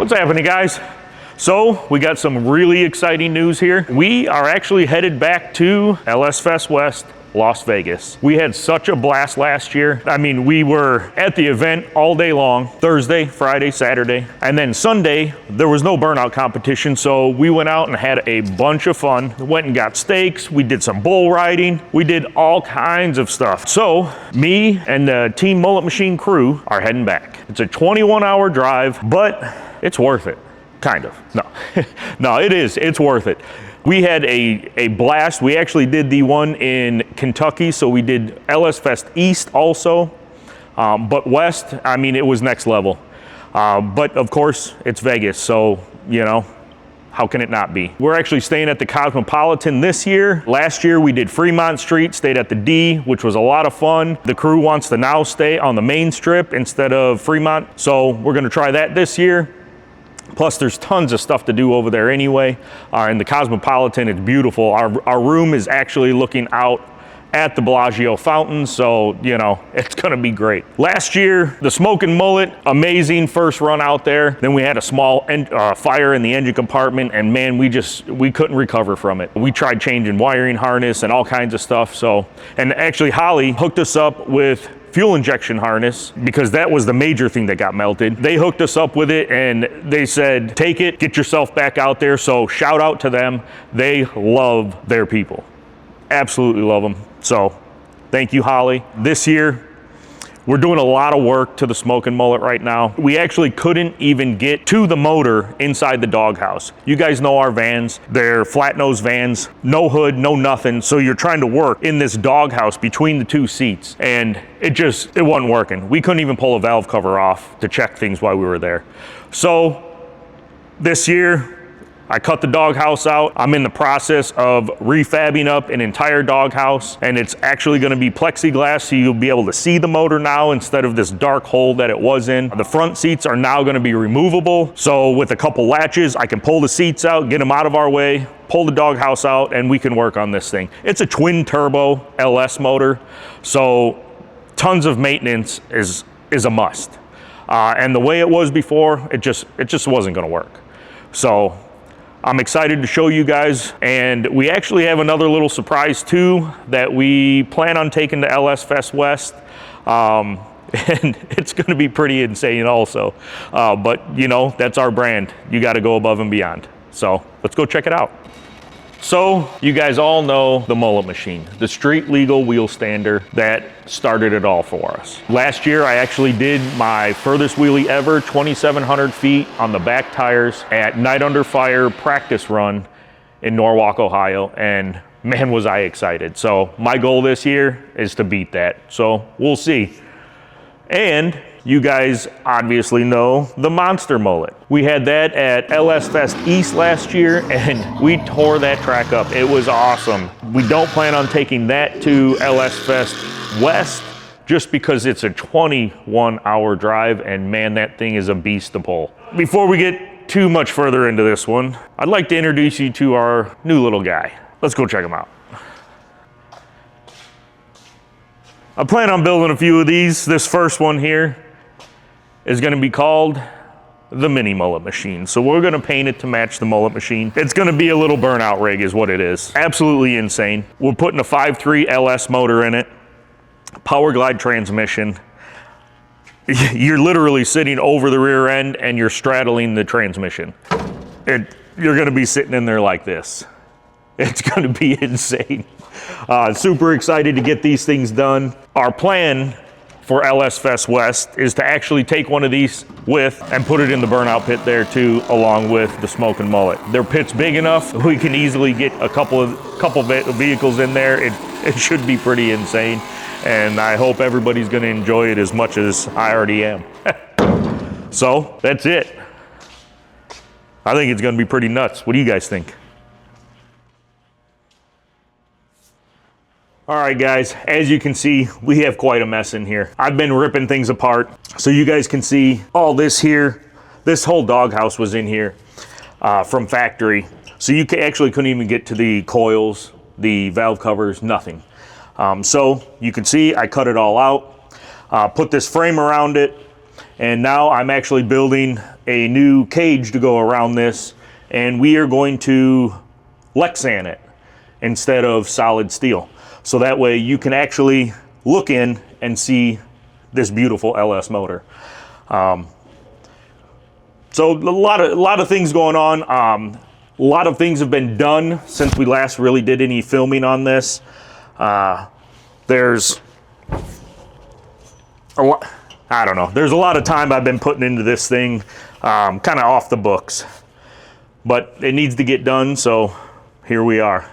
What's happening, guys? So we got some really exciting news here. We are actually headed back to LS Fest West, Las Vegas. We had such a blast last year. I mean, we were at the event all day long, Thursday, Friday, Saturday, and then Sunday, there was no burnout competition, so we went out and had a bunch of fun. Went and got steaks, we did some bull riding, we did all kinds of stuff. So me and the Team Mullet Machine crew are heading back. It's a 21-hour drive, but it's worth it, kind of. No, no, it is, it's worth it. We had a blast. We actually did the one in Kentucky, so we did LS Fest East also, but West, I mean, it was next level. But of course, it's Vegas, so, you know, how can it not be? We're actually staying at the Cosmopolitan this year. Last year, we did Fremont Street, stayed at the D, which was a lot of fun. The crew wants to now stay on the main strip instead of Fremont, so we're gonna try that this year. Plus, there's tons of stuff to do over there anyway. In the Cosmopolitan, it's beautiful. Our room is actually looking out at the Bellagio fountain, so, you know, it's gonna be great. Last year, the Smokin' Mullet, amazing first run out there. Then we had a small fire in the engine compartment, and man, we couldn't recover from it. We tried changing wiring harness and all kinds of stuff, so. And actually, Holly hooked us up with fuel injection harness because that was the major thing that got melted. They hooked us up with it and they said, take it, get yourself back out there. So shout out to them. They love their people. Absolutely love them. So thank you, Holly. This year, we're doing a lot of work to the Smokin' Mullet right now. We actually couldn't even get to the motor inside the doghouse. You guys know our vans, they're flat nose vans, no hood, no nothing. So you're trying to work in this doghouse between the two seats and it wasn't working. We couldn't even pull a valve cover off to check things while we were there. So this year, I cut the doghouse out. I'm in the process of refabbing up an entire doghouse, and it's actually gonna be plexiglass, so you'll be able to see the motor now instead of this dark hole that it was in. The front seats are now gonna be removable, so with a couple latches, I can pull the seats out, get them out of our way, pull the doghouse out, and we can work on this thing. It's a twin turbo LS motor, so tons of maintenance is a must. And the way it was before, it just wasn't gonna work. So I'm excited to show you guys, and we actually have another little surprise too that we plan on taking to LS Fest West, and it's gonna be pretty insane also. But you know, that's our brand. You gotta go above and beyond. So let's go check it out. So you guys all know the Mullet Machine, the street legal wheel stander that started it all for us. Last year, I actually did my furthest wheelie ever, 2,700 feet on the back tires at Night Under Fire practice run in Norwalk, Ohio, and man, was I excited. So my goal this year is to beat that. So we'll see. And you guys obviously know the Monster Mullet. We had that at LS Fest East last year and we tore that track up. It was awesome. We don't plan on taking that to LS Fest West just because it's a 21-hour drive and man, that thing is a beast to pull. Before we get too much further into this one, I'd like to introduce you to our new little guy. Let's go check him out. I plan on building a few of these. This first one here is gonna be called the Mini Mullet Machine. So we're gonna paint it to match the Mullet Machine. It's gonna be a little burnout rig is what it is. Absolutely insane. We're putting a 5.3 LS motor in it, Power Glide transmission. You're literally sitting over the rear end and you're straddling the transmission. You're gonna be sitting in there like this. It's gonna be insane. Super excited to get these things done. Our plan for LS Fest West is to actually take one of these with and put it in the burnout pit there too, along with the Smokin' Mullet. Their pit's big enough, we can easily get a couple vehicles in there. It should be pretty insane, and I hope everybody's gonna enjoy it as much as I already am. So that's it. I think it's gonna be pretty nuts. What do you guys think? All right, guys, as you can see, we have quite a mess in here. I've been ripping things apart so you guys can see all this here. This whole doghouse was in here from factory. So you actually couldn't even get to the coils, the valve covers, nothing. So you can see I cut it all out, put this frame around it, and now I'm actually building a new cage to go around this, and we are going to Lexan it instead of solid steel. So that way you can actually look in and see this beautiful LS motor. So a lot of things going on. A lot of things have been done since we last really did any filming on this. There's a lot, I don't know. There's a lot of time I've been putting into this thing, kind of off the books, but it needs to get done. So here we are.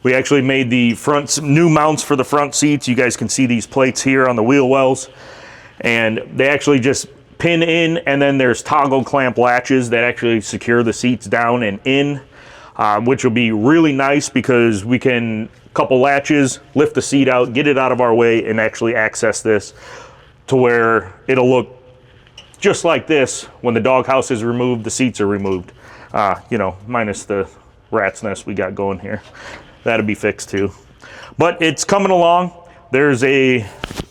We actually made the front new mounts for the front seats. You guys can see these plates here on the wheel wells, and they actually just pin in, and then there's toggle clamp latches that actually secure the seats down and in, which will be really nice because we can couple latches, lift the seat out, get it out of our way, and actually access this to where it'll look just like this when the doghouse is removed, the seats are removed. You know, minus the rat's nest we got going here. That'll be fixed too. But it's coming along. There's a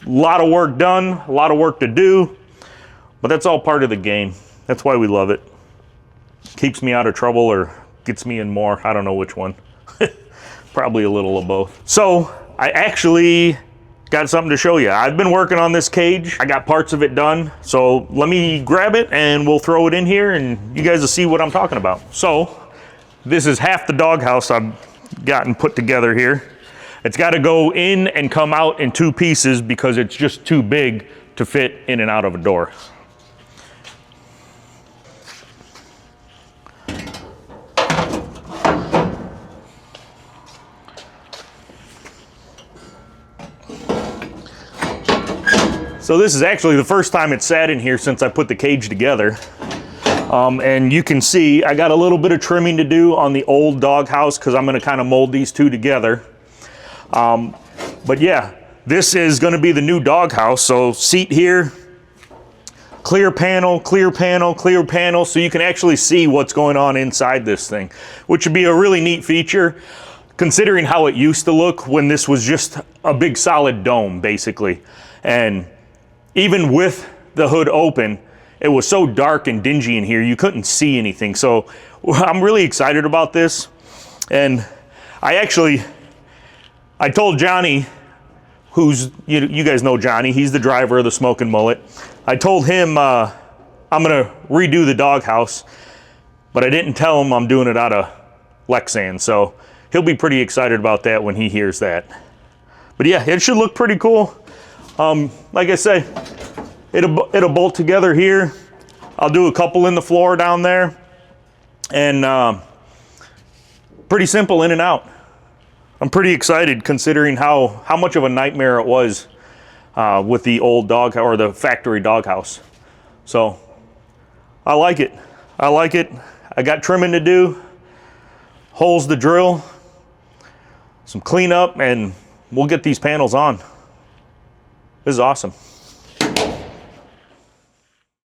lot of work done, a lot of work to do, but that's all part of the game. That's why we love it. Keeps me out of trouble or gets me in more. I don't know which one. Probably a little of both. So I actually got something to show you. I've been working on this cage. I got parts of it done. So let me grab it and we'll throw it in here and you guys will see what I'm talking about. So this is half the doghouse I've gotten put together here. It's got to go in and come out in two pieces because it's just too big to fit in and out of a door. So this is actually the first time it's sat in here since I put the cage together. And you can see I got a little bit of trimming to do on the old doghouse because I'm going to kind of mold these two together. But yeah, this is going to be the new doghouse. So seat here, clear panel, clear panel, clear panel, so you can actually see what's going on inside this thing, which would be a really neat feature considering how it used to look when this was just a big solid dome basically. And even with the hood open, it was so dark and dingy in here, you couldn't see anything. So I'm really excited about this. And I told Johnny, you guys know Johnny, he's the driver of the Smokin' Mullet. I told him I'm gonna redo the doghouse, but I didn't tell him I'm doing it out of Lexan. So he'll be pretty excited about that when he hears that. But yeah, it should look pretty cool. Like I say, it'll bolt together here. I'll do a couple in the floor down there, and pretty simple in and out. I'm pretty excited considering how much of a nightmare it was with the old doghouse or the factory doghouse. So I like it. I like it. I got trimming to do, holes to drill, some cleanup, and we'll get these panels on. This is awesome.